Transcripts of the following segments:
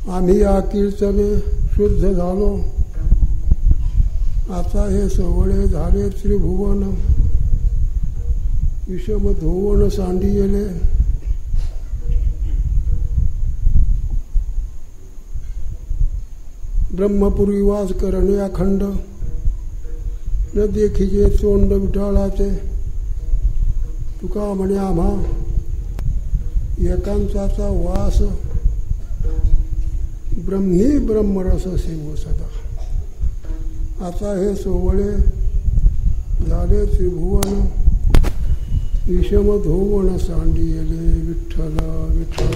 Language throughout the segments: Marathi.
आम्ही या कीर्तने शुद्ध झालो. आता हे सोवळे झाले त्रिभुवन. विषम धुवन सांडियले. ब्रह्मपुरी वास करणे अखंड. न देखीचे तोंड विठाळाचे. तुका म्हणे आम्हा एकांताचा वास. ब्रह्मी ब्रह्मरस सेवो सदा. आता हे सोवळे झाले त्रिभुवन. विषम धोवण सांडियले. विठ्ठल विठ्ठल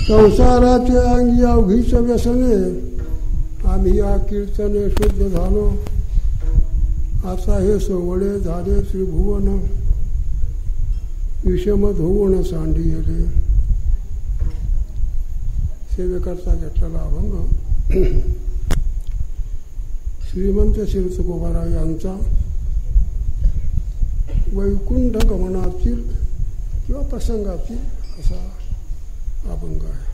संसाराचे अंगी अवघीच व्यसने. आम्ही या कीर्तने शुद्ध झालो. आता हे सोवळे झाले त्रिभुवन. विषम धुवन सांडियले. सेवेकरता घेतलेला अभंग श्रीमंत श्री तुकोबाराव यांचा वैकुंठ गमनातील किंवा प्रसंगातील असा अभंग आहे.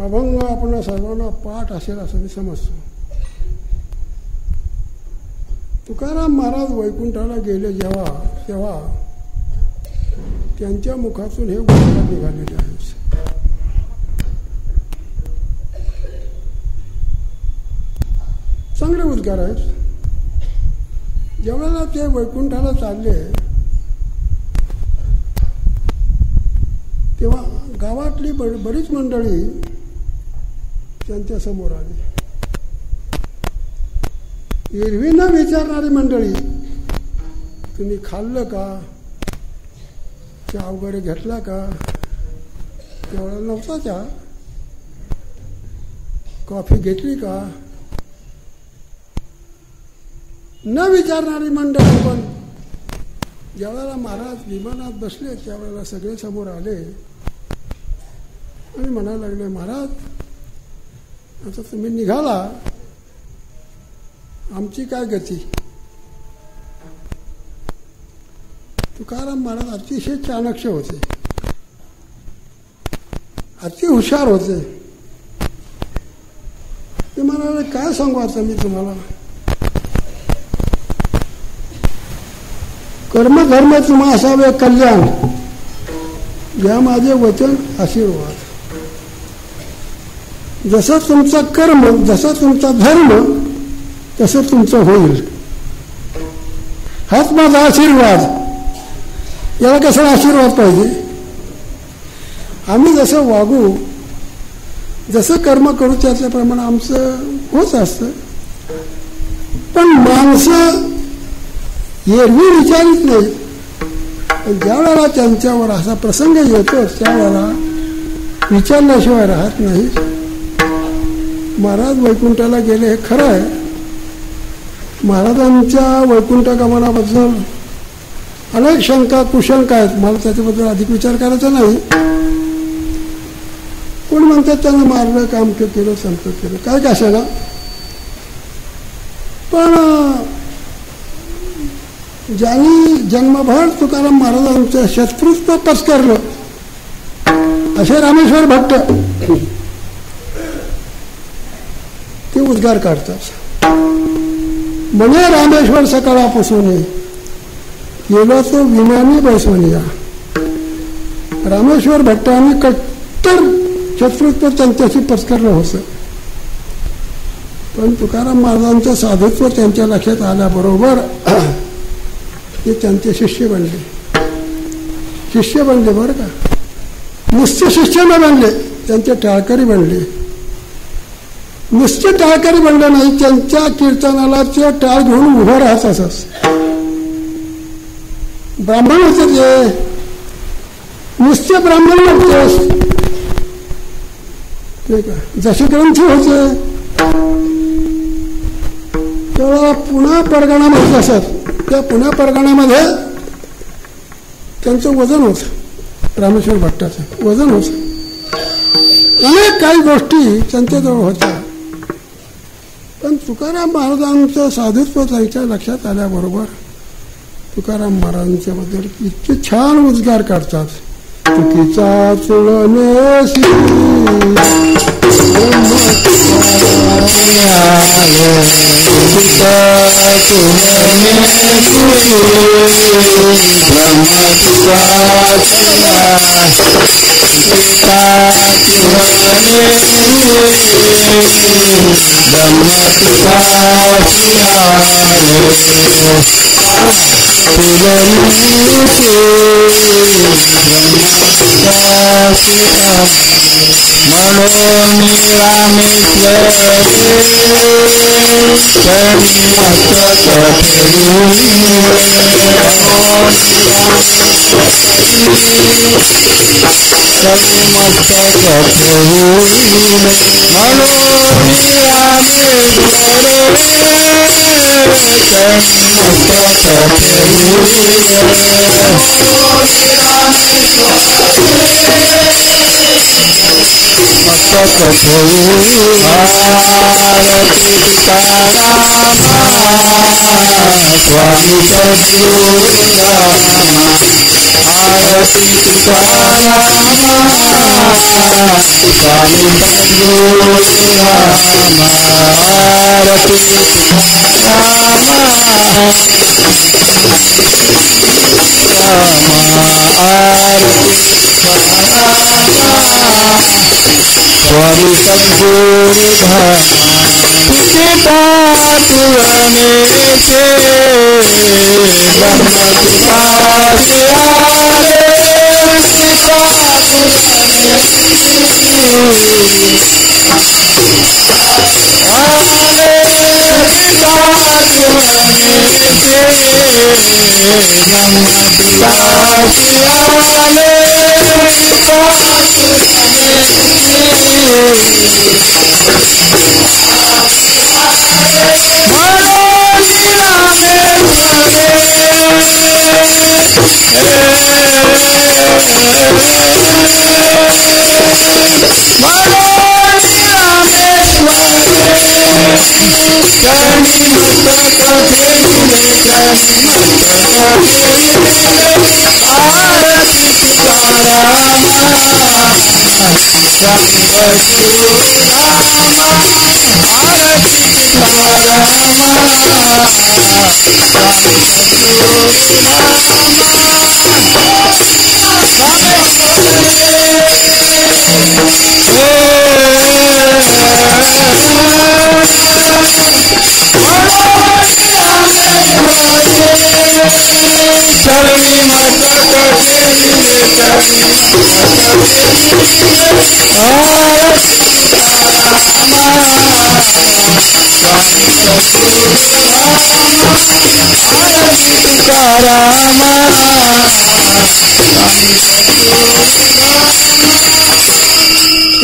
अभंग आपण सर्वांना पाठ असेल असं मी समजतो. तुकाराम महाराज वैकुंठाला गेले तेव्हा त्यांच्या मुखातून हे उद्गार निघालेले आहेत. चांगले उद्गार आहेत. जेव्हा ते वैकुंठाला चालले तेव्हा गावातली बरीच मंडळी त्यांच्या समोर आली. एरवी न विचारणारी मंडळी, तुम्ही खाल्लं का, चहा वगैरे घेतला का, तेवढा नव्हता चहा, कॉफी घेतली का, न विचारणारी मंडळी. पण ज्यावेळेला महाराज विमानात बसले त्यावेळेला सगळे समोर आले आणि म्हणायला लागले, महाराज आता तुम्ही निघाला, आमची काय गती. तुकाराम महाराज अतिशय चाणक्य होते, अति हुशार होते. ते म्हणाले, काय सांगू आता मी तुम्हाला, कर्मधर्म तुम्हा असावे कल्याण, या माझे वचन आशीर्वाद. जसं तुमचं कर्म, जसं तुमचा धर्म, तसं तुमचं होईल, हाच माझा आशीर्वाद. याला कसा आशीर्वाद पाहिजे. आम्ही जसं वागू, जसं कर्म करू त्याप्रमाणे आमचं होत असतं. पण माणसं एरवी विचारित नाही. पण ज्या वेळेला त्यांच्यावर असा प्रसंग येतो त्यावेळेला विचारल्याशिवाय राहत नाही. महाराज वैकुंठाला गेले हे खरं आहे. महाराजांच्या वैकुंठ गमनाबद्दल अनेक शंका कुशंका आहेत. मला त्याच्याबद्दल अधिक विचार करायचा नाही. कोण म्हणतात त्यांना मारलं, काम केलं, संत केलं, काय कशाला. पण ज्यांनी जन्मभर तुकाराम महाराजांचं शत्रुत्व पत्करलं असे रामेश्वर भट्ट ते उद्गार काढतात. म्हणे रामेश्वर सकाळापासून गेलो तो विमानी बैसवून या. रामेश्वर भट्टांनी कट्टर शत्रुत्व त्यांच्याशी पत्करलं होतं. पण तुकाराम महाराजांचं साधुत्व त्यांच्या लक्षात आल्याबरोबर ते त्यांचे शिष्य बनले. शिष्य बनले बरं का, नुसते शिष्य न बनले, त्यांचे टाळकरी बनले. नुसते टाळकरी बनले नाही, त्यांच्या कीर्तनाला ते टाळ घेऊन उभं राहत असत. ब्राह्मण होते ते, नुसते ब्राह्मण नव्हते, जसे ग्रंथी होते. तेव्हा पुणा परगणामध्ये असत. त्या पुण्या परगणामध्ये त्यांचं वजन होतं, रामेश्वर भट्टाचं वजन होतं. अनेक काही गोष्टी त्यांच्याजवळ होत्या. पण तुकाराम महाराजांचं साधुत्व त्यांच्या लक्षात आल्याबरोबर तुकाराम महाराजांच्या बद्दल इतके छान उद्गार काढतात. चुकीचा चुळणेसी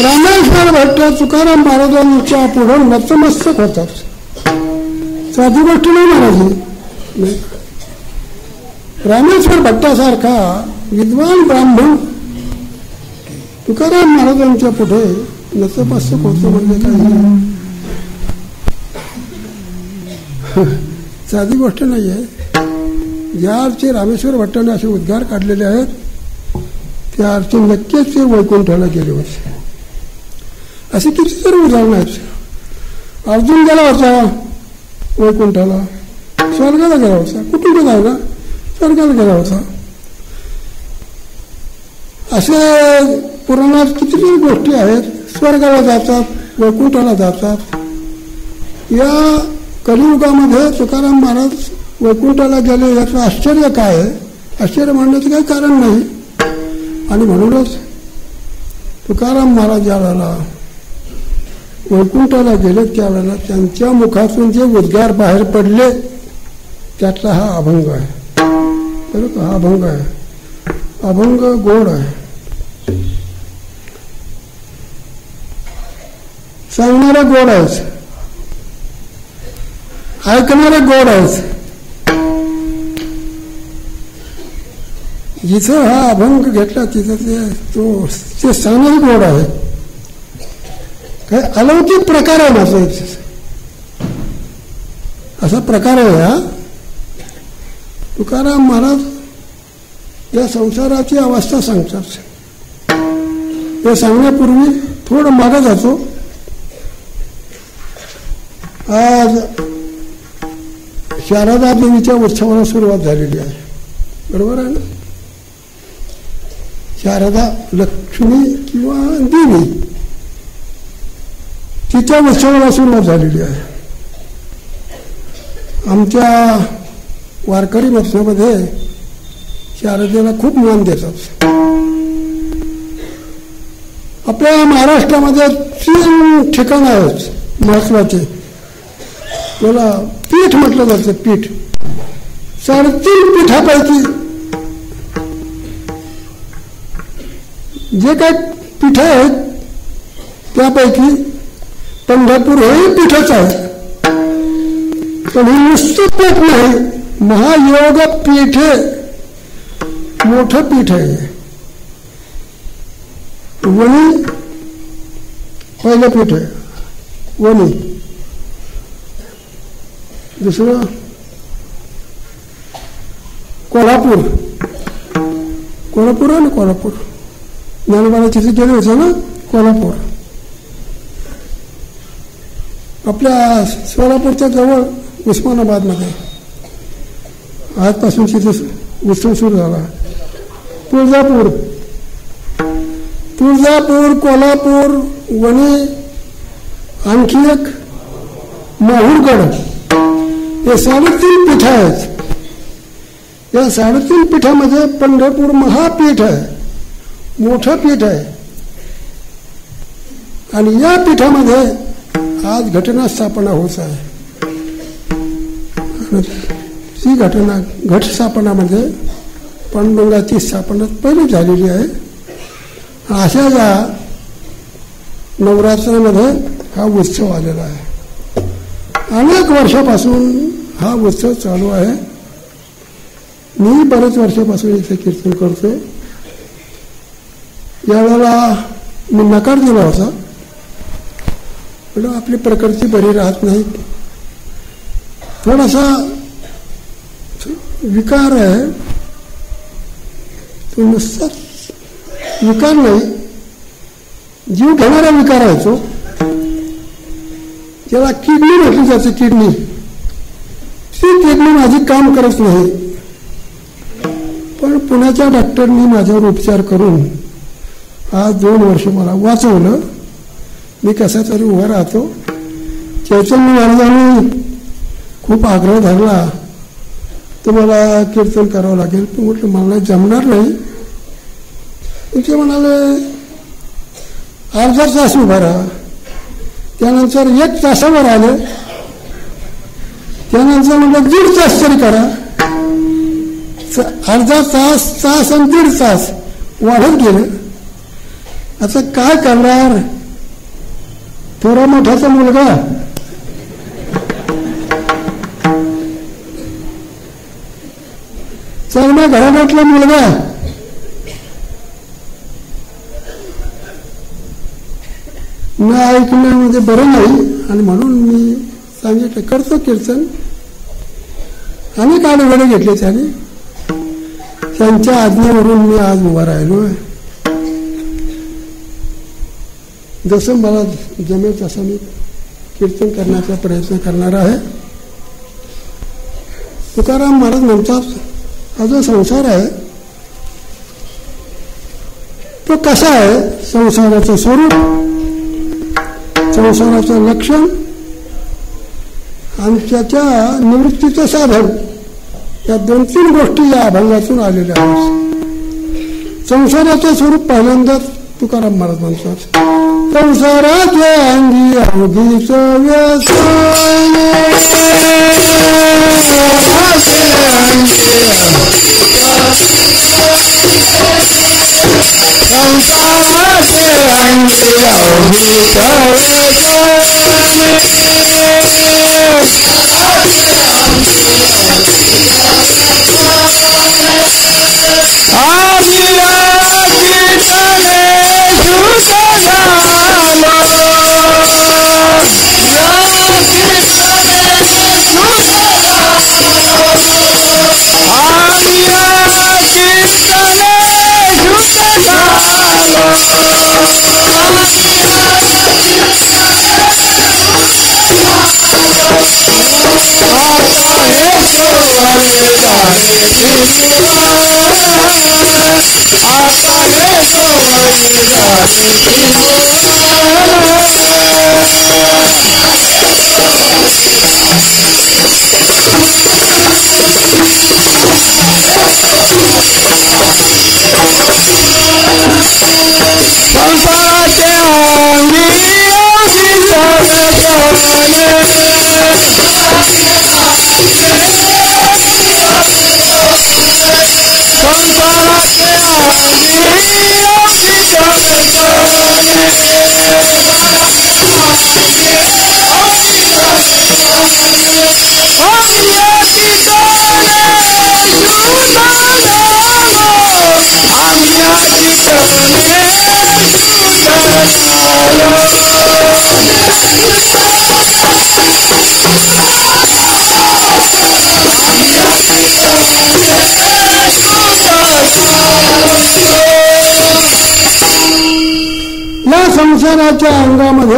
रामेश्वर भट्ट तुकाराम महाराजांच्या पुढे नतमस्तक होतात. साधी गोष्ट नाही महाराज. रामेश्वर भट्टासारखा विद्वान ब्राह्मण तुकाराम महाराजांच्या पुढे नतमस्तक होतो म्हणजे काही साधी गोष्ट नाही आहे. ज्या अर्थी रामेश्वर भट्टाने असे उद्गार काढलेले आहेत त्या अर्थी नक्कीच ते वैकुंठाला गेले होते. असे कितीतरी उदाहरण आहेत. अर्जुन गेला होता वैकुंठाला, स्वर्गाला गेला होता. कुठून गेला होता? स्वर्गाला गेला होता. असे पुराणात कितीतरी गोष्टी आहेत. स्वर्गाला जातात, वैकुंठाला जातात. या कलियुगामध्ये तुकाराम महाराज वैकुंठाला गेले याचं आश्चर्य काय आहे? आश्चर्य म्हणण्याचं काही कारण नाही. आणि म्हणूनच तुकाराम महाराज ज्या वेळेला वैकुंठाला गेले त्यावेळेला त्यांच्या मुखातून जे उद्गार बाहेर पडले त्यातला हा अभंग आहे. बरं का? हा अभंग आहे. अभंग गोड आहे. सांगणारे गोड आहेच, ऐकणारे गोड आहेच. जिथं हा अभंग घेतला तिथं ते स्थानही गोड आहे. काय अलौकिक प्रकार आहे माझा असा प्रकार आहे हा. तुकाराम महाराज या संसाराची अवस्था सांगतात. हे सांगण्यापूर्वी थोडं मागं जातो. आज शारदा देवीच्या उत्सवाला सुरुवात झालेली आहे, बरोबर आहे ना. शारदा लक्ष्मी किंवा देवी तिच्या उत्सवाला सुरुवात झालेली आहे. आमच्या वारकरी मठामध्ये शारदेला खूप मान देतात. आपल्या महाराष्ट्रामध्ये 3 ठिकाण आहेत महत्वाचे. त्याला पीठ म्हटलं जातं. पीठ 3.5 पीठापैकी जे काही पीठ आहेत त्यापैकी पंढरपूर हे पीठच आहे. पण हे नुसतं पीठ नाही, महायोग पीठ मोठं पीठ आहे. वणी पहिलं पीठ आहे, वणी. दुसरं कोल्हापूर. कोल्हापूर आहे ना, कोल्हापूर ज्ञानोबाला तिथे गेले होते ना, कोल्हापूर. आपल्या सोलापूरच्या जवळ उस्मानाबादमध्ये आजपासून तिथे उत्सव सुरू झाला. तुळजापूर, कोल्हापूर, वणी, आणखी एक माहूरगड. हे 3.5 पीठ आहेत. या 3.5 पीठामध्ये पंढरपूर महापीठ आहे, मोठं पीठ आहे. आणि या पीठामध्ये आज घटना स्थापना होत आहे. ती घट स्थापनामध्ये पांडुरंगाची स्थापना पहिली झालेली आहे. अशा या नवरात्रामध्ये हा उत्सव आलेला आहे. अनेक वर्षापासून हा उत्सव चालू आहे. मी बरेच वर्षापासून इथे कीर्तन करतोय. यावेळेला मी नकार दिला होता, आपली प्रकृती बरी राहत नाही, थोडासा विकार आहे. तो नुसता विकार नाही, जीव घेणारा विकार आहे तो. ज्याला किडनी म्हटली जाते, किडनी. ती किडनी माझी काम करत नाही. पण पुण्याच्या डॉक्टरनी माझ्यावर उपचार करून आज 2 वर्ष मला वाचवलं. मी कसा तरी उभा राहतो. चैतन्य महाराजांनी खूप आग्रह धरला, तुम्हाला कीर्तन करावं लागेल. पण म्हटलं मला जमणार नाही. ते म्हणाले अर्धा तास उभा राहा. त्यानंतर 1 तासावर आले. त्यानंतर म्हटलं 1.5 तास तरी करा. अर्धा तास, तास आणि 1.5 तास वाढत गेले. आता काय करणार. थोडा मोठाचा मुलगा चांगल्या घराण्यातला मुलगा न ऐकण्यामध्ये बरं नाही. आणि म्हणून मी सांगितलं करतो कीर्तन. अनेक आडवडे घेतले त्याने. त्यांच्या आज्ञेवरून मी आज उभा राहिलो. जसं मला जमेल तसं मी कीर्तन करण्याचा प्रयत्न करणार आहे. तुकाराम महाराज म्हणतात, हा जो संसार आहे तो कसा आहे. संसाराचं स्वरूप, संसाराचं लक्षण आणि त्याच्या निवृत्तीचं साधन, या 2-3 गोष्टी या अभंगातून आलेल्या आहेत. संसाराचं स्वरूप पहिल्यांदाच तुकाराम महाराज म्हणतात, संसाराचे अंगी अवघीच व्यसन. संसाराचे अंगी अवघीच व्यसन. या संसाराच्या अंगामध्ये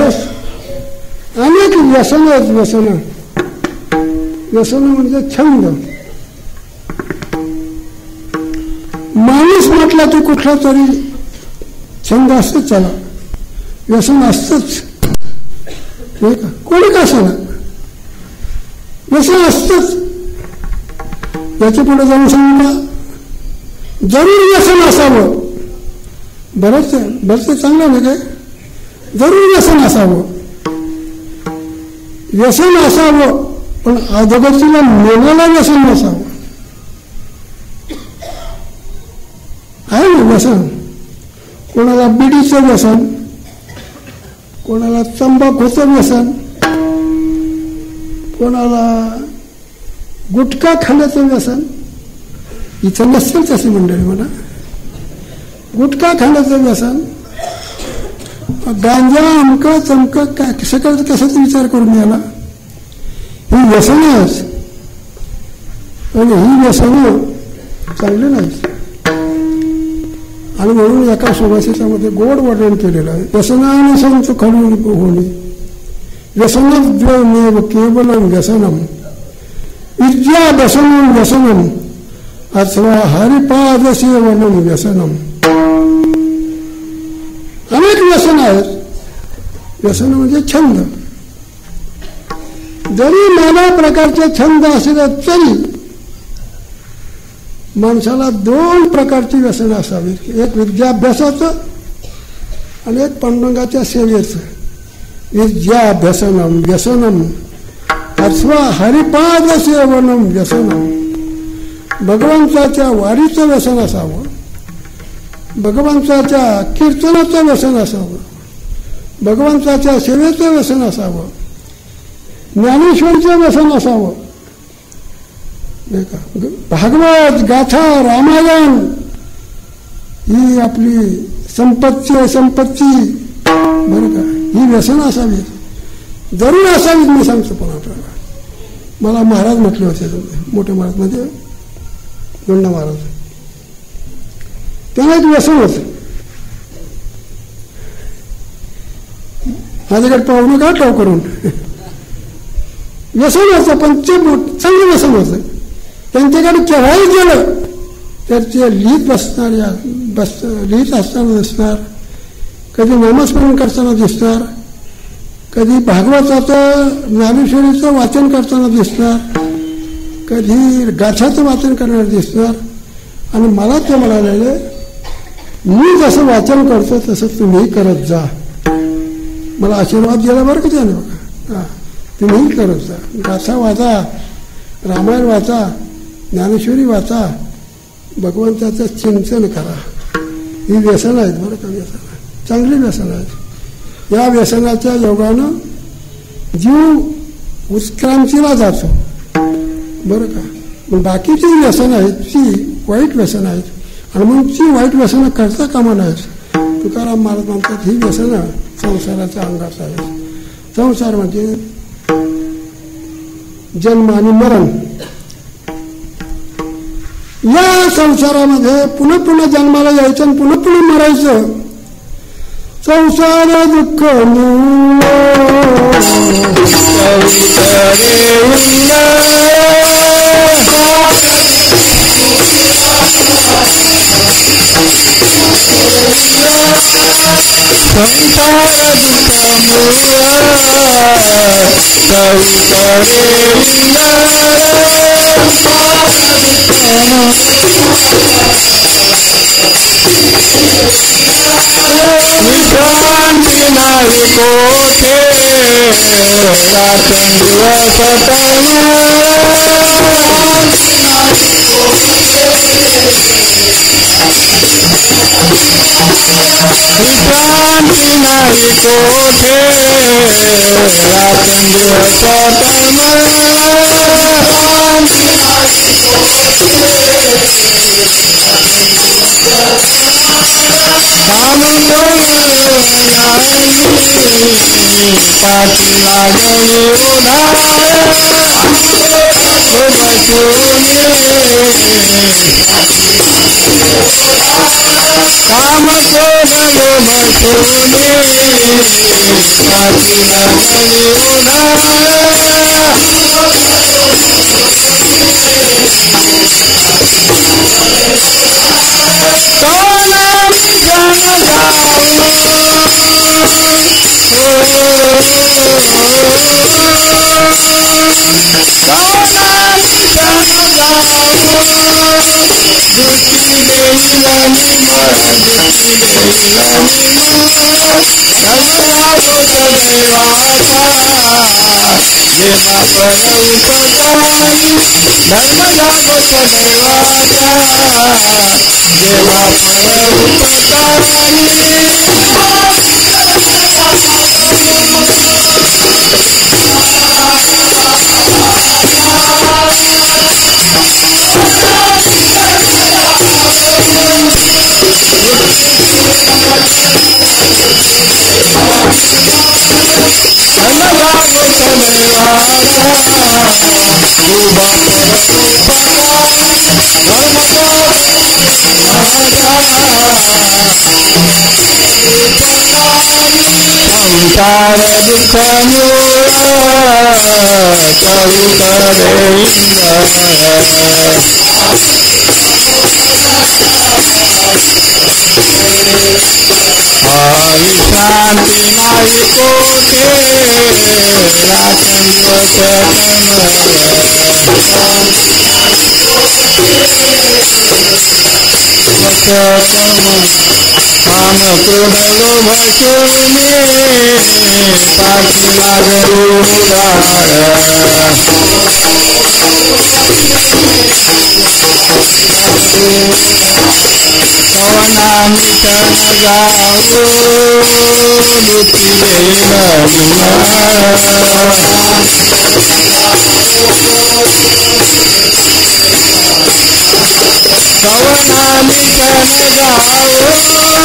अनेक व्यसन आहेत. व्यसन म्हणजे छंद. माणूस म्हटला की कुठला तरी छंद असतोच, त्याला व्यसन असतच, नाही का? कोणी का असं ना व्यसन असतच. याच्या पुढे जाऊन सांगितलं जरूर व्यसन असावं. बरंच चांगलं नाही काय, जरूर व्यसन असावं. व्यसन असावं पण अधोगतीला नेण्याला व्यसन नसावं. आहे ना व्यसन. कोणाला बिडीचं व्यसन, कोणाला तंबाखूचं व्यसन, कोणाला गुटखा खाण्याचं व्यसन. इथं नसेल तशी मंडळी म्हणा. गुटखा खाण्याचं व्यसन, गांजा, अमकं चमकं काय सकाळचं कशाचा विचार करून याला. ही व्यसनच, आणि ही व्यसनं चांगली नाही. आणि म्हणून एका सुभाषितामध्ये गोड वर्णन केलेलं आहे. व्यसनाने संत खडून होणे, व्यसनद्वयमेव केवलम व्यसनम, विद्या व्यसनम व्यसनम अथवा हरिपाद सेवनम व्यसनम. अनेक व्यसन आहेत. व्यसन म्हणजे छंद. जरी नाना प्रकारचे छंद असले तरी माणसाला दोन प्रकारची व्यसन असावी. एक विद्याभ्यासाचं आणि एक पांडुरंगाच्या सेवेचं. विद्याभ्यसनम व्यसनम अथवा हरिपाद सेवनम व्यसनम. भगवंताच्या वारीचं व्यसन असावं, भगवंताच्या कीर्तनाचं व्यसन असावं, भगवंताच्या सेवेचं व्यसन असावं, ज्ञानेश्वरीचं व्यसन असावं, नाही का? भागवत गाथा रामायण ही आपली संपत्ती बरं का, ही व्यसन असावी, जरूर असावीत. मी सांगतो पण आपल्याला. मला महाराज म्हटले होते, मोठे महाराज म्हणजे दोंडा महाराज, त्यांना एक व्यसन होतं. माझ्याकडे पाहू नका टाव करून. व्यसन होतं पण ते चांगलं व्यसन होतं. त्यांच्याकडे केव्हाही गेलं तर ते लिहित असताना दिसणार, कधी नामस्मरण करताना दिसणार, कधी भागवताचं ज्ञानेश्वरीचं वाचन करताना दिसणार, कधी गाथाचं वाचन करणार दिसणार. आणि मला ते म्हणालेले, मी जसं वाचन करतो तसं तुम्ही करत जा. मला आशीर्वाद दिला बरं का त्याने. बघा, तुम्ही करत जा. गाथा वाचा, रामायण वाचा, ज्ञानेश्वरी वाचा, भगवंताचं चिंतन करा. ही व्यसन आहेत बरं का. व्यसन चांगली व्यसन आहेत. या व्यसनाच्या योगानं जीव उत्क्रांतीला जातो बरं का. पण बाकीची व्यसन आहेत ती वाईट व्यसन आहेत. आणि मग ती वाईट व्यसनं करता कामा नाहीत. तुकाराम महाराज म्हणतात ही व्यसनं संसाराच्या अंगात आहेत. संसार म्हणजे जन्म आणि मरण. या संसारामध्ये पुन्हा पुन्हा जन्माला यायचं आणि पुन्हा पुन्हा मरायचं. संसार दुःख संसार विश्रांती नाही कोठे रात्रंदिवस विश्रांती नाही कोठे रात्रंदिवस काम पाठी लागली उन्हाळे काम सोडलो बसुनी पाठी लागली संसार दुःख विश्रांती नाही कोठे रात्रंदिवस काम क्रोधलो भसुनी पाठी लागलो कवना मिटन जाऊ दुखी कवना मिटन जाऊ दुखी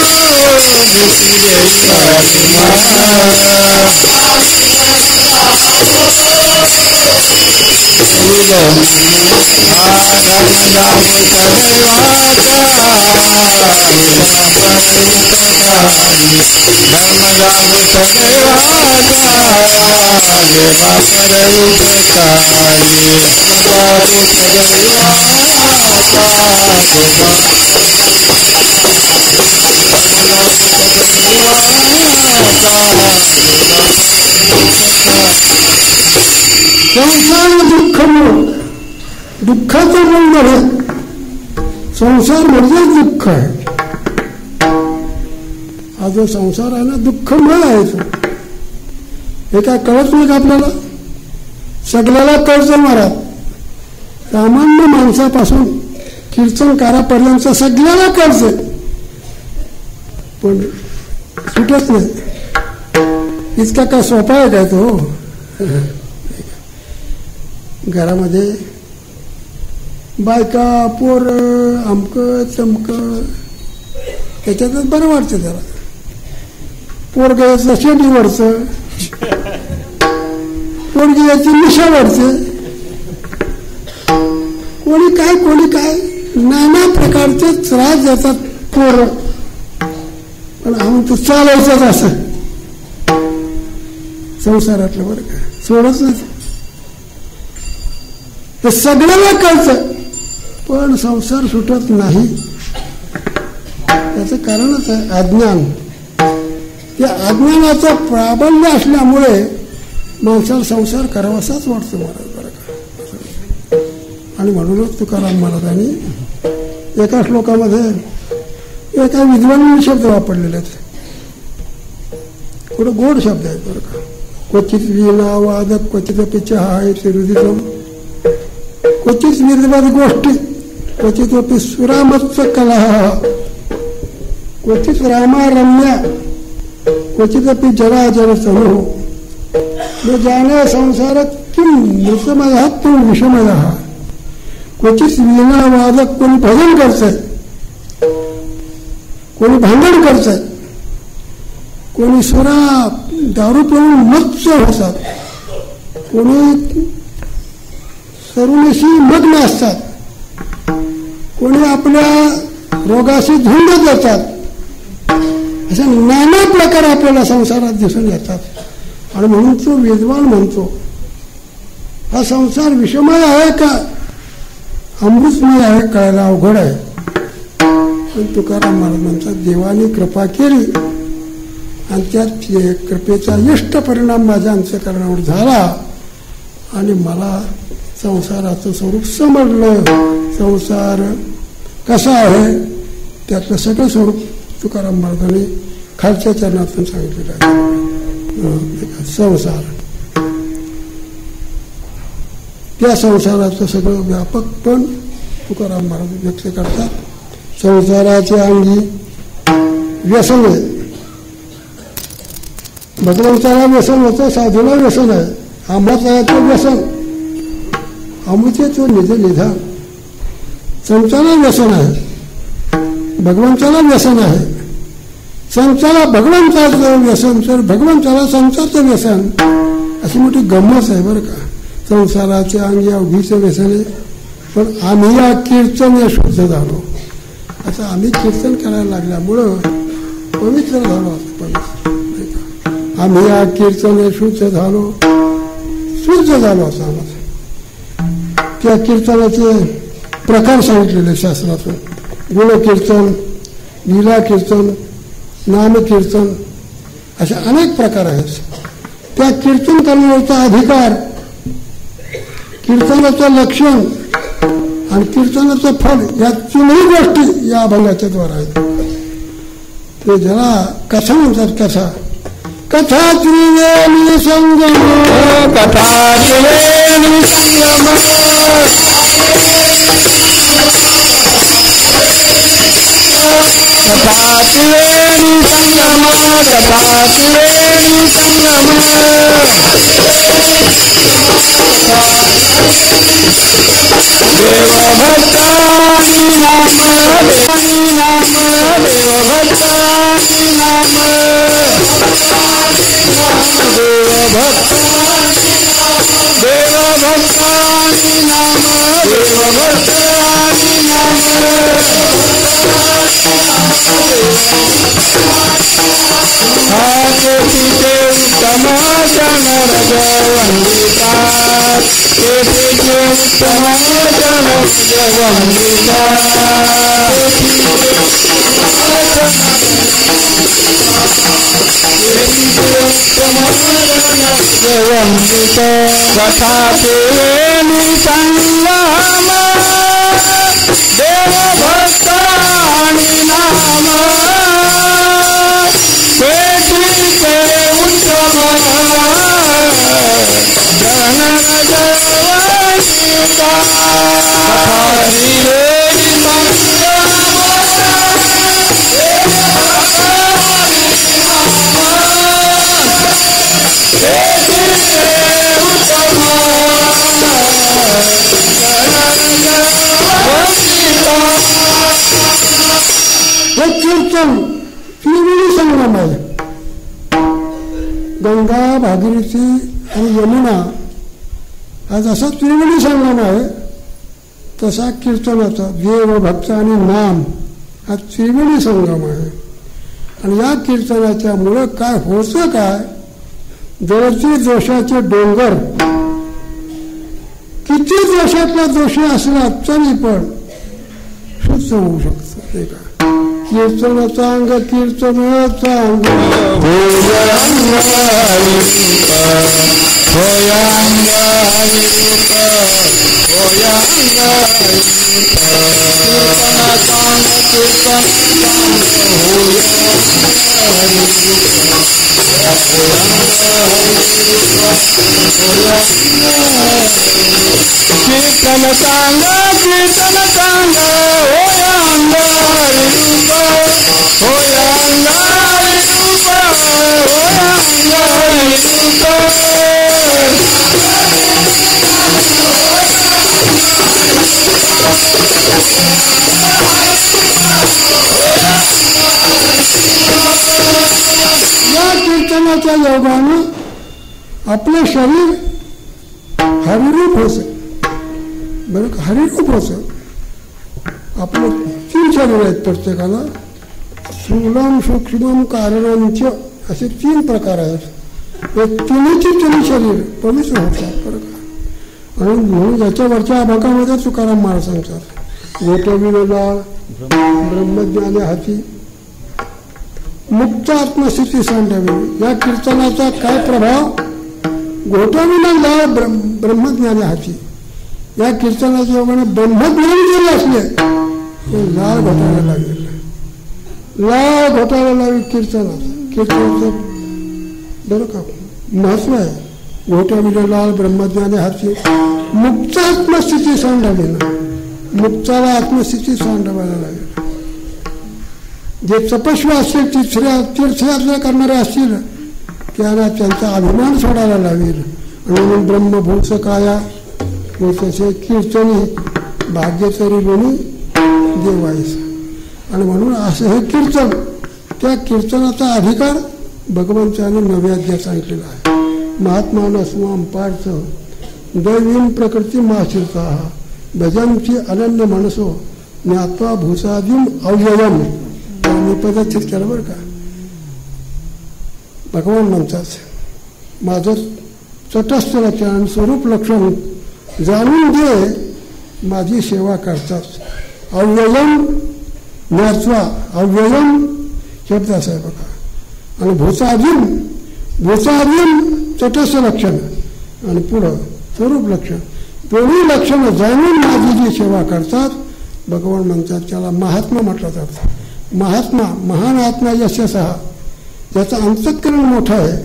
संसार दुःख दुःखाचं मूळ नव्हे, संसार म्हणजेच दुःख आहे. हा जो संसार आहे ना दुःखमय आहे. तो हे काय कळत नाही का आपल्याला? सगळ्याला कळतं महाराज, सामान्य माणसापासून कीर्तनकारापर्यंत सगळ्याला कळतं, पण सुटत नाही. इतका काय सोपा आहे काय तो? घरामध्ये बायका पोर आमक चमक त्याच्यातच बरं वाटतं. त्याला पोरग याचं शेंडी वाढतं, पोरगी याची मिशा वाढते, कोणी काय नाना प्रकारचे त्रास देतात पोर. पण आम्ही तू चालायचंच असं संसारातलं बरं का, सोडच नाही. ते सगळ्याला कळतं, पण संसार सुटत नाही. त्याचं कारणच आहे अज्ञान. त्या अज्ञानाचं प्राबल्य असल्यामुळे माणसाला संसार करावासाच वाटतो महाराज बरं का. आणि म्हणूनच तुकाराम महाराजांनी एका श्लोकामध्ये एका विद्वान शब्द वापरलेले आहेत. थोडं गोड शब्द आहेत बरं का. क्वचित वीणा वादक क्वचित चहा रुदितम क्वचित निर्वाद गोष्टी क्वचित सुरामत्स कलह क्वचित रामा रम्या क्वचित जरा जर समूह न जाने संसारात किम मृतमय तुम विषमय. क्वचित वीणा वादक कोणी भजन करतंय, कोणी भांडण करतंय, कोणी सुरा दारू पिऊन मत्स्य होतात, कोणी सरुणीशी मग्न असतात, कोणी आपल्या रोगाशी झुंज देतात. असे नाना प्रकार आपल्याला संसारात दिसून येतात. आणि म्हणून तो विद्वान म्हणतो हा संसार विषमय आहे का अमृतमय आहे कळायला अवघड आहे. पण तुकाराम महाराज म्हणतात देवाने कृपा केली आणि त्यात कृपेचा इष्ट परिणाम माझ्या अंतःकरणावर झाला आणि मला संसाराचं स्वरूप समजलं. संसार कसा आहे त्यातलं सगळं स्वरूप तुकाराम महाराजांनी खालच्या चरणातून सांगितलेलं आहे. संसार त्या संसाराचं सगळं व्यापक पण तुकाराम महाराज व्यक्त करतात. संसाराचे अंगी व्यसन आहे. भगवंताला व्यसन होतं, साधूला व्यसन आहे. अमृताचं व्यसन अमृतेचं निधान. संसाराला व्यसन आहे, भगवंताला व्यसन आहे. संसाराला भगवंताचं व्यसन तर भगवंताला संसारचं व्यसन. अशी मोठी गंमत आहे बरं का. संसाराच्या अंगी अवघीचं व्यसन आहे. पण आम्ही या कीर्तन या शुद्ध झालो. आता आम्ही कीर्तन करायला लागल्यामुळं पवित्र झालो. आम्ही या कीर्तन या शुद्ध झालो, शुद्ध झालो असं आम्हाला. त्या कीर्तनाचे प्रकार सांगितलेले शास्त्रातून. गुणकीर्तन, लीला कीर्तन, नामकीर्तन असे अनेक प्रकार आहेत. त्या कीर्तन करण्याचा अधिकार, कीर्तनाचं लक्षण आणि कीर्तनाचं फळ या तीनही गोष्टी या अभंगाच्या द्वारा आहेत. ते ज्याला कथा म्हणतात. कथा कथा त्रिवेणी संगम कथा त्रिवेणी संगम कथा त्रिवेणी संगम कथा त्रिवेणी संगम देवभक्तानि नाम देवानि नाम देवभक्तानि नाम देवभक्तानि नाम देवभक्तानि नाम हाकेतिते उत्तम जन रजवन्दिता केतिते उत्तम जन रजवन्दिता कथा त्रिवेणी संगम देवभक्तानि नाम केतिते उत्तम जन रजवन्दिता कथा त्रिवेणी हे कीर्तन त्रिवेणी संगम आहे. गंगा, भागीरथी आणि यमुना हा जसा त्रिवेणी संगम आहे तसा कीर्तनाचा देव, भक्त आणि नाम हा त्रिवेणी संगम आहे. आणि या कीर्तनाच्या मुळे काय होतं काय, जवळचे दोषाचे डोंगर किती दोषातला दोषी असला तरी पण असं होऊ शकतं ते का. कीर्तन चांग कीर्तन चांग कीर्तन सांग कीर्तन सांग होयांग रूप होयांग रूप होयांग या कीर्तनाच्या योगाने आपले शरीर हरिरूप होत. बरं का, हरिरूप होत. आपलं 3 शरीर आहेत प्रत्येकाला. स्थूलम सूक्ष्मम कारणंच असे 3 प्रकार आहेत. हे तिन्ही शरीर पवित्र होतात. बरं का. आणि म्हणून याच्या वरच्या भागामध्ये तुकाराम महाराज सांगतात गोटविला ब्रह्मज्ञाने हाती मुक्त आत्मस्थिती सांडावी. या कीर्तनाचा काय प्रभाव. घोटविना लाल ब्रह्मज्ञाने हाती. या कीर्तनाच्या योगाने ब्रह्मज्ञान जरी असले ते लाल घोटायला लागेल. लाल घोटायला लागेल कीर्तनाचं बरं का महत्व आहे. घोटविना लाल ब्रह्मज्ञाने हाती मुक्त आत्मस्थिती सांडावी ना. मुक्ताला आत्मस्थिती सांडावायला लागेल. जे तपस्वी असतील तीर्थयात्रा करणारे असतील त्यांना त्यांचा अभिमान सोडायला लागेल. म्हणून ब्रह्मभूत काया तसे कीर्तनी भाग्य तरी लोणी देवायचं. आणि म्हणून असं हे कीर्तन त्या कीर्तनाचा अधिकार भगवंताने नव्या अध्यायात सांगितलेला आहे. महात्मानं स्वाम पार्थ दैवीन प्रकृती माश्रिता भजनची अनन्य मनसो ज्ञात्वा भूसादिम अव्ययम. मी पद्धतीत केलं बरं का. भगवान म्हणतात माझं तटस्थ लक्षण स्वरूप लक्षण जाणून दे माझी सेवा करतात. अव्ययम ज्ञात्वा अव्ययम शब्द असा आहे बघा. आणि भूसादिम तटस्थ लक्षण आणि पुढं स्वरूप लक्षण दोन्ही लक्षणं जाणून माझी जी सेवा करतात भगवान म्हणतात त्याला महात्मा म्हटलं जातं. महात्मा महान आत्मा यशसहा याचा अंतःकरण मोठा आहे.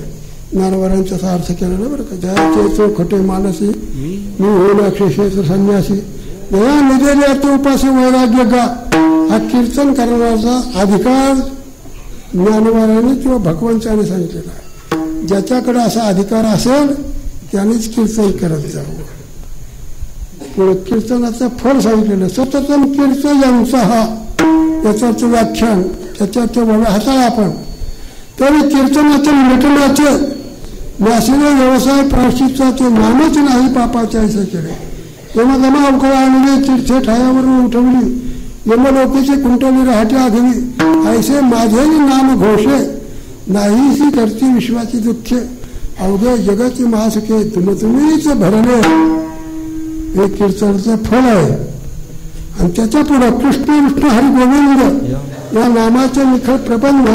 ज्ञानवरांचा असा अर्थ केलेला बरं का. जयाचे चौखटे मानसी मी होईल अक्षेत्र संन्यासी दया निजेल्या तो उपास वैराग्य गा. हा कीर्तन करण्याचा अधिकार ज्ञानवरांनी किंवा भगवंताने सांगितलेला आहे. ज्याच्याकडे असा अधिकार असेल त्यानेच कीर्तन करत जावं. पुढे कीर्तनाचं फळ सांगितलेलं सततम कीर्तयांचा हा याचं व्याख्यान त्याच्याचं हाताळा आपण. तरी कीर्तनाचे मिटण्याचे नाशिले व्यवसाय प्राश्चित्याचे नामच नाही पापाच्या ऐसे केले. तेव्हा जमा अवकळा आणली तीर्थे ठायावरून उठवली यमलोकीची कुंटली राहटी आघवी ऐसे माझे नाम घोषे नाहीशी करती विश्वाची दुःखे अवघे जगाची महासुखे तुम्हीच भरले. हे कीर्तनाचं फळ आहे. आणि त्याच्या पुढं कृष्ण विष्णू हरी गोविंद या नामाचे निखळ प्रबंध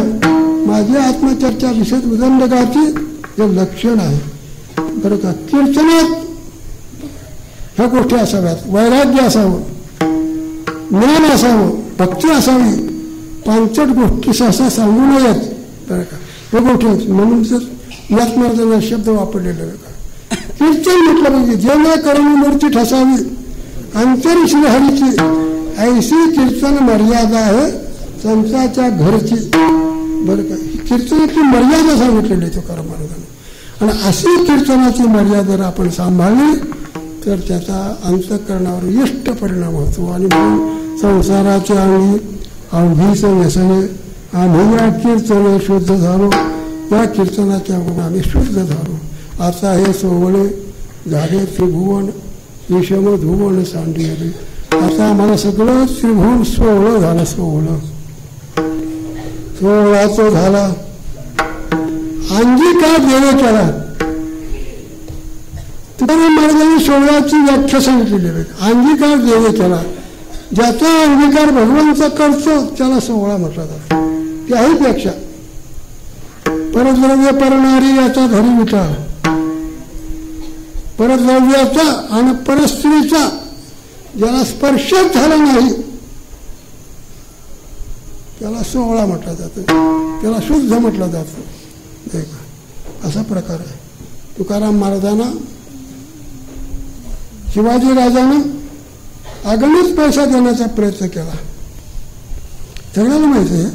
माझी आत्मचर्चा विशेष उदंडगाची हे लक्षण आहे. बरं का. कीर्तनात ह्या गोष्टी असाव्यात. वैराग्य असावं, ज्ञान असावं, भक्ती असावी. 5 गोष्टी सहसा सांगू नयेत. बरं का. हे गोष्टी म्हणून तर यात्मार्जना शब्द वापरलेले बरं का. कीर्तन म्हटलं पाहिजे जेव्हा करून मूर्ती ठसावी अंतरी श्रीहरीची ऐशी कीर्तन मर्यादा आहे संताच्या घरची. बरं का. ही कीर्तनाची मर्यादा सांगितलेली तुकाराम महाराजांनी. आणि अशी कीर्तनाची मर्यादा आपण सांभाळली तर त्याचा अंतःकरणावर इष्ट परिणाम होतो. आणि म्हणून संसाराच्या अंगी अवघीच व्यसने आम्ही या कीर्तन शुद्ध झालो. या कीर्तनाच्या गुणाने शुद्ध झालो. आता हे सोवळे झाले त्रिभुवन विषम धुवन सांडले. आता आम्हाला सगळं त्रिभुवन सोहळं झालं. सोहळाचं झाला. अंगीकार देव केला. तुकाराम महाराजांनी सोहळ्याची व्याख्या सांगितलेली आहे. अंगीकार देव केला. ज्याचा अंगीकार भगवंत करतो त्याला सोहळा म्हटला जातो. त्याही पेक्षा परद्रव्य परणारी याचा धरी विचार, परद्रव्याचा आणि परस्त्रीचा ज्याला स्पर्शच झाला नाही त्याला सोहळा म्हटला जातो, त्याला शुद्ध म्हटलं जातं. नाही का? असा प्रकार आहे. तुकाराम महाराजांना शिवाजी राजानं अगणित पैसा देण्याचा प्रयत्न केला, सगळ्याला माहिती आहे.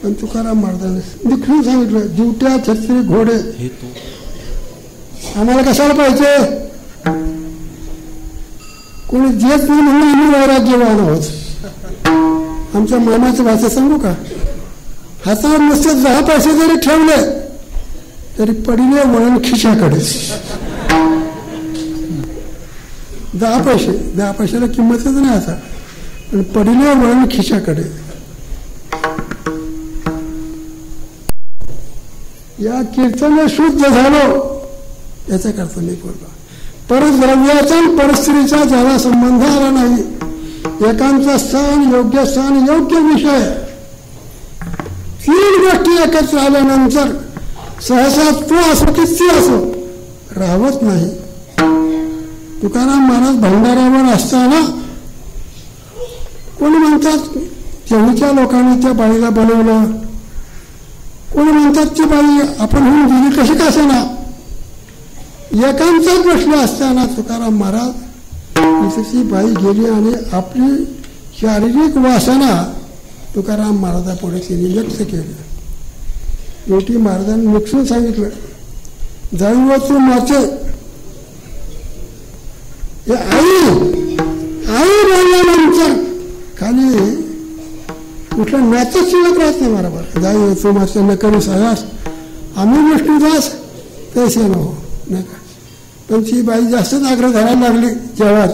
पण तुकाराम महाराजांनी निखळून सांगितलं, जिवट्या छत्री घोडे आम्हाला कशाला पाहिजे, कोणी देत नाही म्हणून आम्ही वैराग्यवान आहोत. आमच्या मामाची भाषा सांगू का, हातावर नुसते 10 पैसे जरी ठेवले तरी पडिले वळण खिशाकडे. 10 पैशाला किंमतच नाही आता, पण पडिले वळण खिशाकडे. या कीर्तने शुद्ध झालो याचा अर्थ मी बोललो. परद्रव्याचा आणि परस्त्रीचा ज्याला संबंध आला नाही, एकांचा स्थान, योग्य स्थान, योग्य विषय, 3 गोष्टी एकत्र आल्यानंतर सहसा तो असो की ती असो राहत नाही. तुकाराम महाराज भंडाऱ्यावर असताना कोणी म्हणतात तेवढीच्या लोकांनी त्या बाईला बनवलं, कोणी म्हणतात ती बाई आपण होऊन गेली कशी का असेना. एकांचाच प्रश्न असताना तुकाराम महाराज इथे ती बाई गेली आणि आपली शारीरिक वासना तुकाराम महाराजापुढे तिने व्यक्त केली. शेवटी महाराजांनी निक्षून सांगितलं, दैवत माते हे आई बोलल्यानंतर खाली कुठलं नातं शिल्लक राहत नाही. बरोबर, दैवत माते न करू सयास आम्ही विष्णुदास तैसे न हो, नाही का. पण ती बाई जास्तच आग्रह धरायला लागली. जेव्हा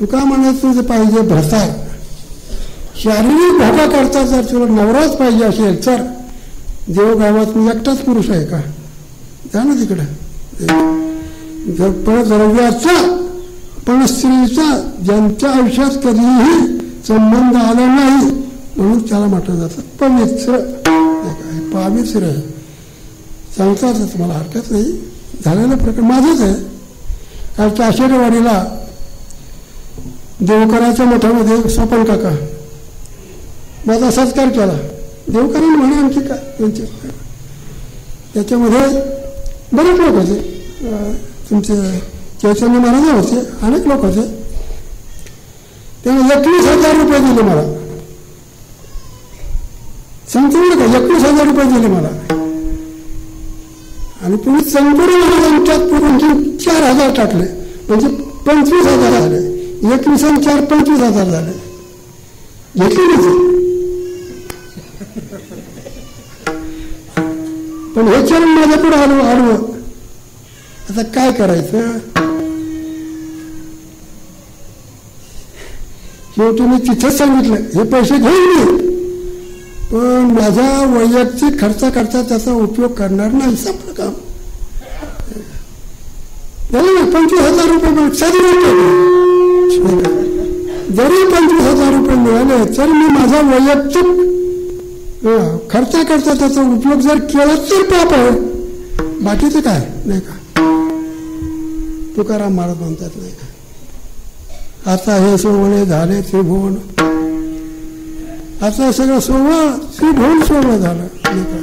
तुका म्हणत तुझं पाहिजे भ्रतार, शारीरिक भोगा करता जर तुला नवराच पाहिजे असेल तर देवगावात मी एकटाच पुरुष आहे का, जा ना तिकडं. जर परद्रव्याचा पण स्त्रीचा ज्यांच्या आयुष्यात कधीही संबंध आला नाही म्हणून त्याला म्हटलं जातं पवित्र. पवित्र आहे सांगतात, तुम्हाला हरकत नाही. झालेलं प्रकरण माझंच आहे. कालच्या आषाढीवाडीला देवकराच्या मठामध्ये स्वपन काका माझा सत्कार केला. देवकरांनी म्हणे आमची काय त्यांचे, त्याच्यामध्ये बरेच लोक होते, तुमचे चैतन्य महाराज होते, अनेक लोक होते. त्याने 21,000 रुपये दिले मला. सांगतो का, 21,000 रुपये दिले मला. आणि तुम्ही संपूर्ण महाराजांच्यात पूर्ण 4,000 टाकले म्हणजे 25,000 झाले. 21 आणि 4 25,000 झाले. घेतले पण हे चरण माझ्या पुढे आडवं. आता काय करायचं. शेवटी मी तिथंच सांगितलं, हे पैसे घेऊन मी, पण माझ्या वैयक्तिक खर्च करता त्याचा उपयोग करणार नाही. संपलं काम. झालं ना. 25,000 रुपये जरी 25,000 रुपये मिळाले तर मी माझा वैयक्तिक खर्च करता त्याचा उपयोग जर केला तर पाप आहे, बाकीचं काय नाही का. तुकाराम महाराज म्हणतात नाही का, आता हे सोहळे झाले त्रिभुवन, आता सगळं सोहळा त्रिभुवन सोहळा झालं नाही का.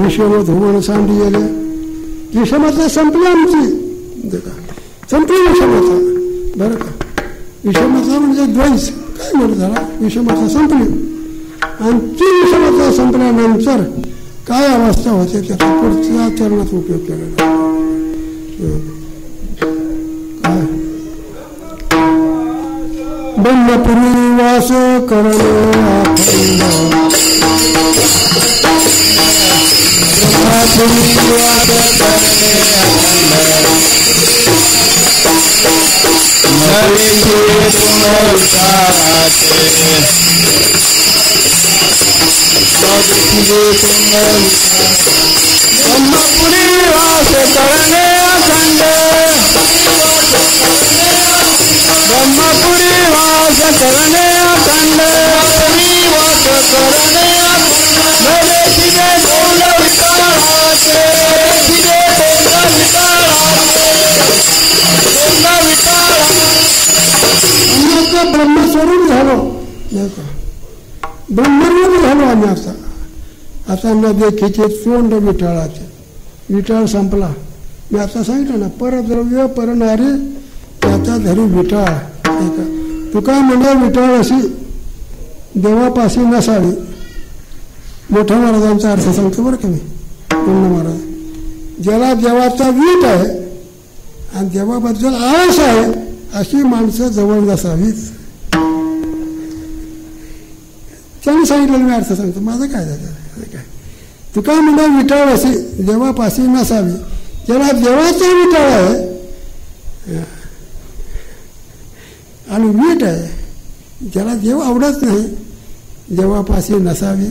विषम धुवन सांडी गेले, विषमता संपली आमची का, संपली विषमता. बरं का, विषमता म्हणजे द्वैस काय म्हणत झाला, विषमता संपली. आणि ती विषमता संपल्यानंतर काय अवस्था होते त्याचा पुढच्या चरणात उपयोग केला. काय ब्रह्मपुरी वास करणे ब्रह्मपुरी वास करणे अखंड ब्रह्मपुरी वास करणे अखंड वास करणे मेरे शिवे बोल विकाराचे शिवे बोल विकाराचे ब्रह्मस्वरूप झालो ब्रह्मरूप झालो आम्ही आता नदेखीचे तोंड विठाळाचे विठाळ संपला. मी आता सांगितलं ना परद्रव्य परनारी त्याचा धरी विठाळ. तुका म्हणजे विठाळ अशी देवापाशी नसावी. मोठ्या महाराजांचा अर्थ सांगतो बरं का मी. पूर्ण महाराज ज्याला देवाचा वीट आहे आणि देवाबद्दल आळस आहे अशी माणसं जवळ नसावीच. त्यांनी सांगितलं मी अर्थ सांगतो माझं काय झालं काय. तुका म्हणजे विटाळ अशी देवापाशी नसावी. ज्याला देवाचा विटाळ आहे आणि वीट आहे ज्याला देव आवडत नाही देवापाशी नसावी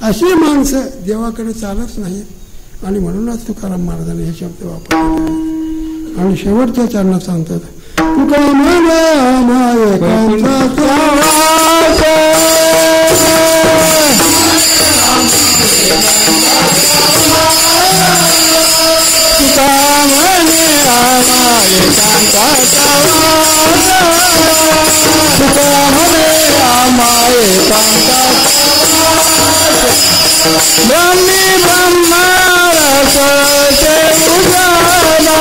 अशी माणसं देवाकडे चालत नाही. आणि म्हणूनच तुकाराम महाराजांनी हे शब्द वापरले. आणि शेवटच्या चरणात सांगतात तुका म्हणे ब्रह्मी ब्रह्मरस से उजाला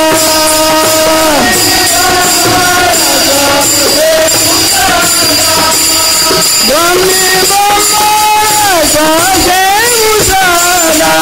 ब्रह्मी ब्रह्मरस से उजाला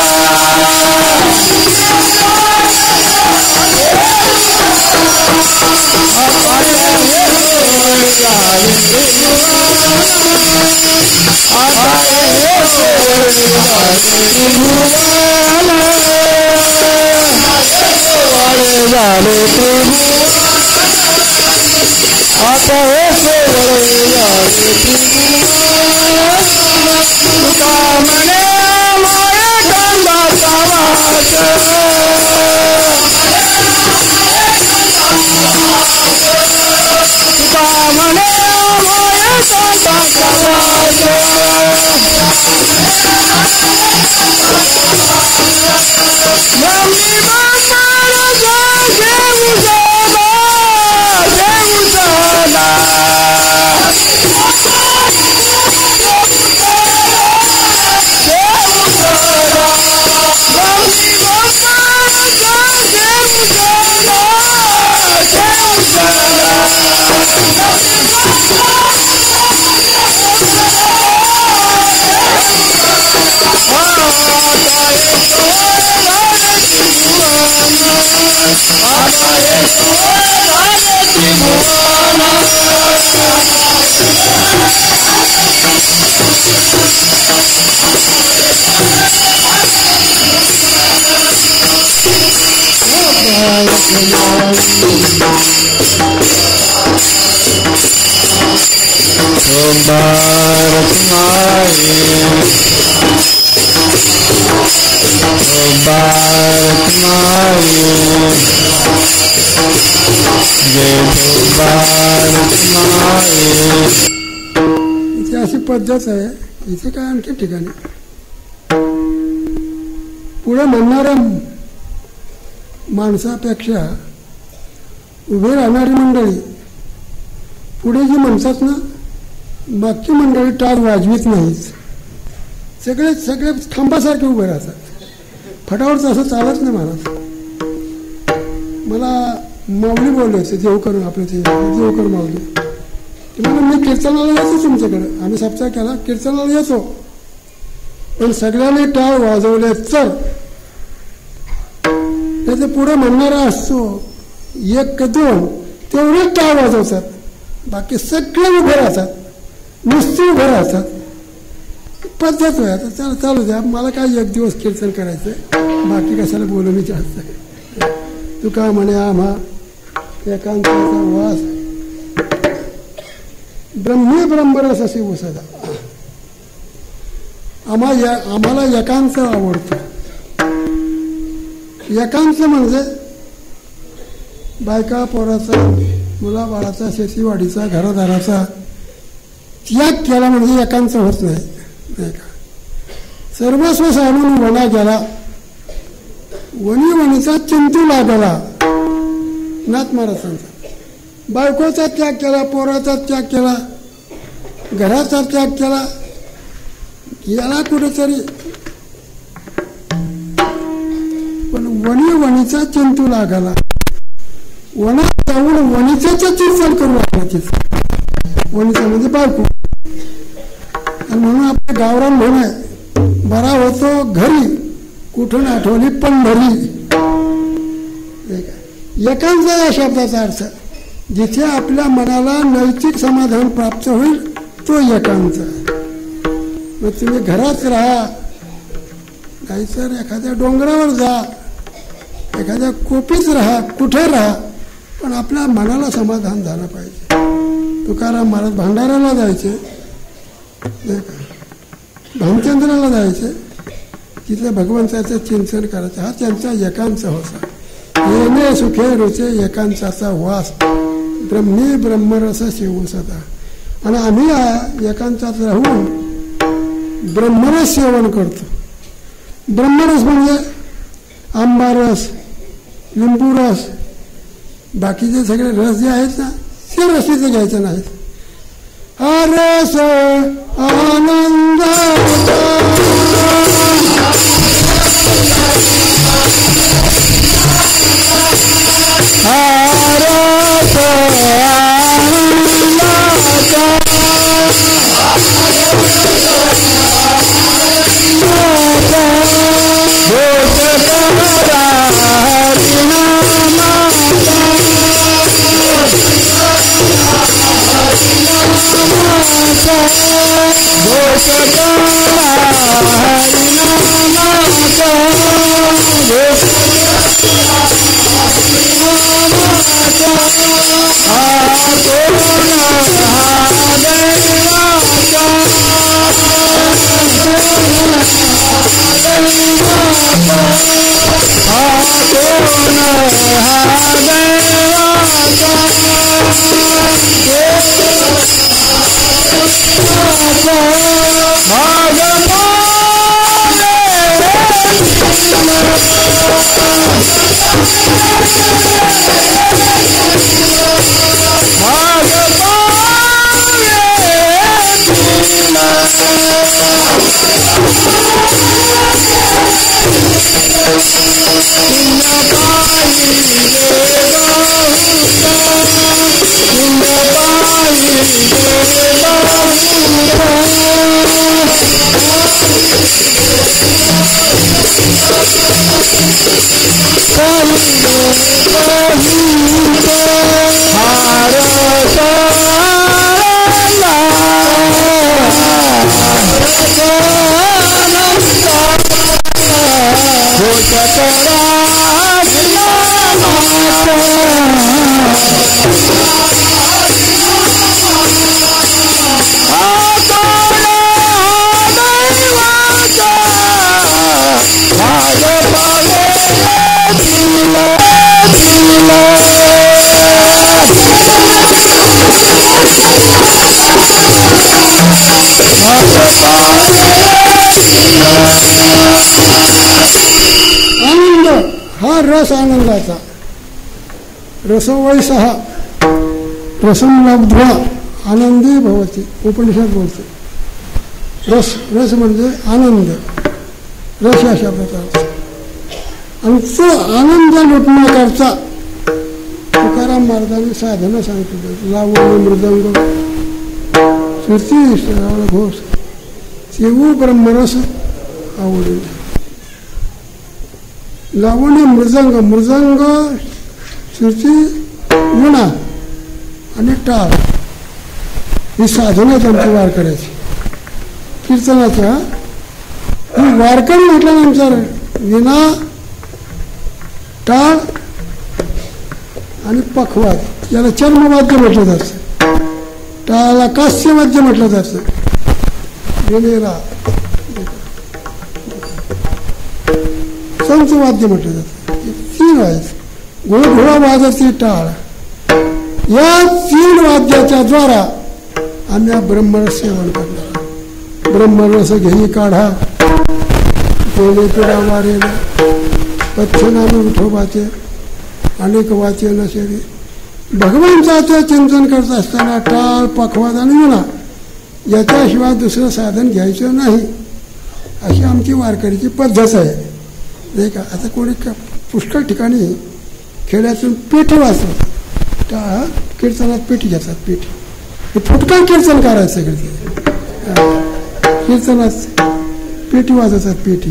इथे अशी पद्धत आहे. इथे काय आणखी ठिकाणी पुढे म्हणणाऱ्या माणसापेक्षा उभे राहणारी मंडळी पुढे जी म्हणतात ना मागची मंडळी टाळ वाजवीत नाहीत. सगळे खांबासारखे उभे राहतात. फटावरच असं चालत नाही. महाराज मला माऊली बोलले होते देवकर आपले ते देवकर माऊली. ते मला मी कीर्तनाला येतो तुमच्याकडे आम्ही सप्ताह केला कीर्तनाला येतो पण सगळ्यांनी टाळ वाजवले तर त्याचे पुढे म्हणणारा असतो एक दोन तेवढेच टाळ वाजवतात. बाकी सगळे उभे राहतात नुसते उभे राहतात. पद्धत आहे. आता चालू द्या. मला काय एक दिवस कीर्तन करायचं बाकी कशाला बोलू मी जास्त. तुका म्हणे आम्हा एकांताचा वास ब्रह्मी ब्रह्मरस अशी उसदा. आम्हाला एकांत आवडतं. एकांत म्हणजे बायका पोराचा मुलाबाळाचा, शेतीवाडीचा, घरादाराचा त्याग केला म्हणजे एकांच होत नाही, नाही का. सर्वस्व सारून वना गेला, वनी वणीचा चिंतू लागला. नाथ महाराजांचा बायकोचा त्याग केला, पोराचा त्याग केला, घराचा त्याग केला, गेला कुठेतरी. पण वनी वणीचा चिंतू लागला. वनात जाऊन वणीचं चिंतन करू लागला. तिथं वणीचं म्हणजे बायको. आणि म्हणून आपल्या गावरान म्हण आहे, बरा होतो घरी कुठून आठवली पंढरी. एकांत या शब्दाचा अर्थ जिथे आपल्या मनाला नैतिक समाधान प्राप्त होईल तो एकांत. मग तुम्ही घरात राहा, नाहीतर एखाद्या डोंगरावर जा, एखाद्या कोपीत राहा, कुठे राहा, पण आपल्या मनाला समाधान झालं पाहिजे. तुकाराम महाराज भंडाऱ्याला जायचे, नाही का, भामचंद्राला जायचे, तिथे भगवंताचं चिंतन करायचं. हा त्यांचा एकांत होता. येणे सुखे रुचे एकांताचा वास, ब्रह्मी ब्रह्मरस शिवू सदा. आणि आम्ही एकांतात राहून ब्रह्मरस सेवन करतो. ब्रह्मरस म्हणजे आंबारस, लिंबूरस, बाकीचे सगळे रस जे आहेत ना ते रसीचे घ्यायचे नाहीत. हा रस आनंद आनंद हा रस आनंदाचा. रसवैसः रसं लब्ध्वा आनंदी भवति उपनिषद बोलते. रस रस म्हणजे आनंद, रस या शब्दाचा अर्थ. आणि तो आनंद लुटण्याकरता तुकाराम महाराजांनी साधनं सांगितलं. लावणी, मृदंग, श्रुती, घोष, शिवू ब्रह्मरस आवडले. लावणी, मृदंग, मृदंग, श्रुती, विणा आणि टाळ ही साधनं त्यांची वारकऱ्याची, कीर्तनाच्या. ही वारकरी म्हटल्यानंतर विणा, टाळ आणि पखवाद याला चर्मवाद्य म्हटलं जातं. टाळाला कास्यवाद्य म्हटलं जातं. विणेला संतवाद्य म्हटलं जातं. तीन आहेत. घोडा वाजती टाळ, या 3 वाद्याच्या द्वारा आम्ही ब्रह्मरस सेवन करणार. ब्रह्मरस घेई काढा केले पिढा वारेल पथ्यनाम विठोबाचे अनेक वाचे नसेवी. भगवंताचे चिंतन करत असताना टाळ पखवाद आणि विणा याच्याशिवाय दुसरं साधन घ्यायचं नाही, अशी आमची वारकरीची पद्धत आहे, नाही का. आता कोणी पुष्कळ ठिकाणी खेड्यातून पेठी वाचतात, टाळ कीर्तनात पेठी घेतात. पेठी हे फुटकळ कीर्तन करायचं सगळे कीर्तनात पेटी वाजवतात. पेटी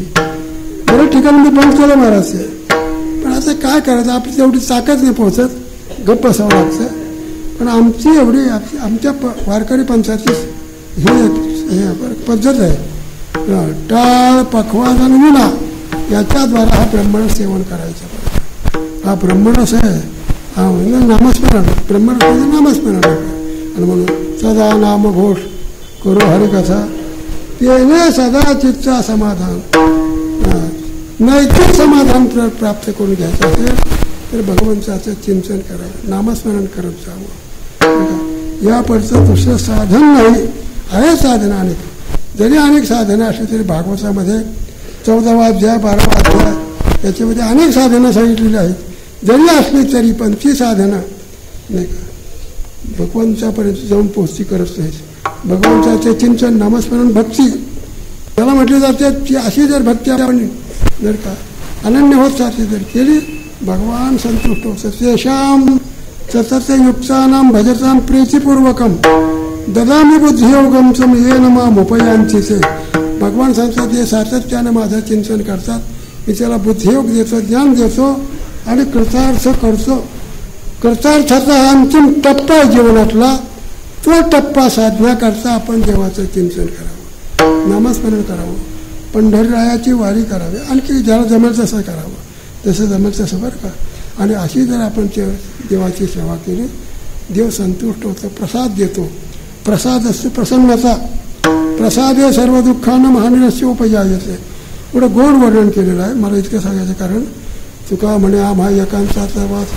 बऱ्याच ठिकाणी मी बंद केलं महाराज. पण आता काय करायचं, आपली तेवढी ताकद नाही पोहोचत, गप्प असावं लागतं. पण आमची एवढी आमच्या वारकरी पंथाची हे पद्धत आहे. टाळ पखवाज आणि विणा याच्याद्वारा हा ब्रह्मरस सेवन करायचा. हा ब्रह्मरस आहे, हा म्हणजे नामस्मरण. ब्रह्मरस म्हणजे नामस्मरण. आणि म्हणून सदा नामघोष करो हरिकथा तेने सदा चित्ता समाधान. नैतिक समाधान प्राप्त करून घ्यायचं असेल तर भगवंताचं चिंतन करावं, नामस्मरण करत जावं. या पडचं दुसरं साधन नाही. आहे साधनं अनेक, जरी अनेक साधनं असली तरी भागवतामध्ये 14वा अध्याय 12वा अध्याय याच्यामध्ये अनेक साधनं सांगितलेली आहेत. जरी असली तरी पण ती साधनं नाही का भगवंतापर्यंत जाऊन पोहोचती करत नाही. भगवंताचे चिंतन नामस्मरण भक्ती त्याला म्हटले जाते. ती अशी जर भक्ती आपण जर का अनन्य होत जाते जर केली भगवान संतुष्ट होतं. तेषाम सतत युक्तानां भजतां प्रीतिपूर्वकम ददामी बुद्धियोगम सम ये नमामुपयांची से. भगवान सांगतात ते सातत्यानं माझं चिंतन करतात, मी त्याला बुद्धियोग देतो, ज्ञान देतो आणि कृतार्थ करतो. कृतार्थाचा हा अंतिम टप्पा आहे जीवनातला. तो टप्पा साधण्याकरता आपण देवाचं चिंतन करावं, नामस्मरण करावं, पंढररायाची वारी करावी, आणखी ज्याला जमेल तसं करावं, जसं जमेल तसं बरं का. आणि अशी जर आपण देवाची सेवा केली देव संतुष्ट होतो, प्रसाद देतो. प्रसाद असतो प्रसन्नता. प्रसाद हे सर्व दुःखानं महानिरस्य उपजायचे. एवढं गोड वर्णन केलेलं आहे. मला इतकं सांगायचं कारण तुका म्हणे आम्हा एकांताचा वास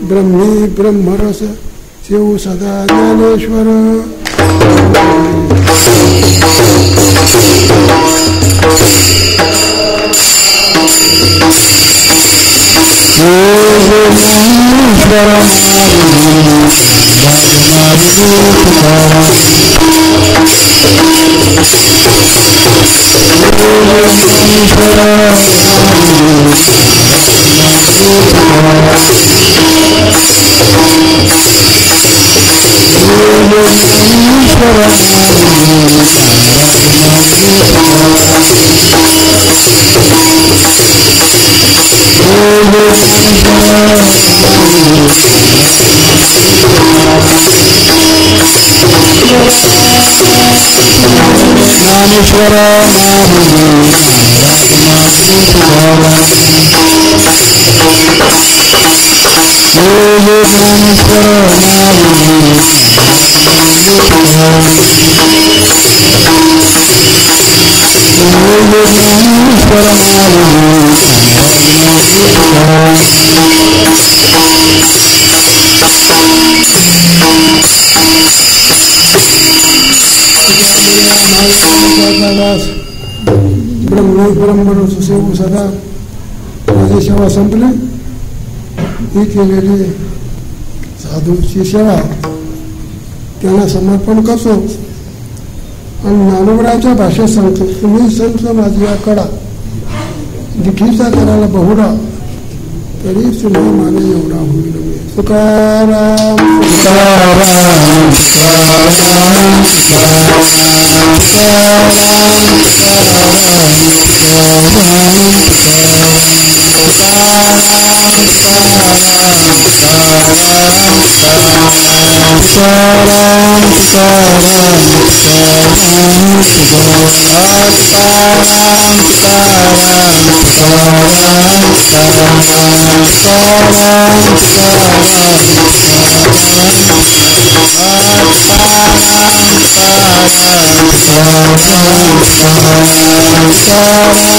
ब्रह्मी ब्रह्मरस शिव सदा ज्ञानेश्वर. ब्रह्मरस सेवू सदा माझी सेवा संपली. ही केलेली साधूची सेवा त्यांना समर्पण करतो. आणि ज्ञानोबराच्या भाषेत सांगतो, तुम्ही संत माझी या कडा दिठीचा करायला बहुडा तरी तुम्ही माने एवढा होईल. तुकाराम तुकाराम Jai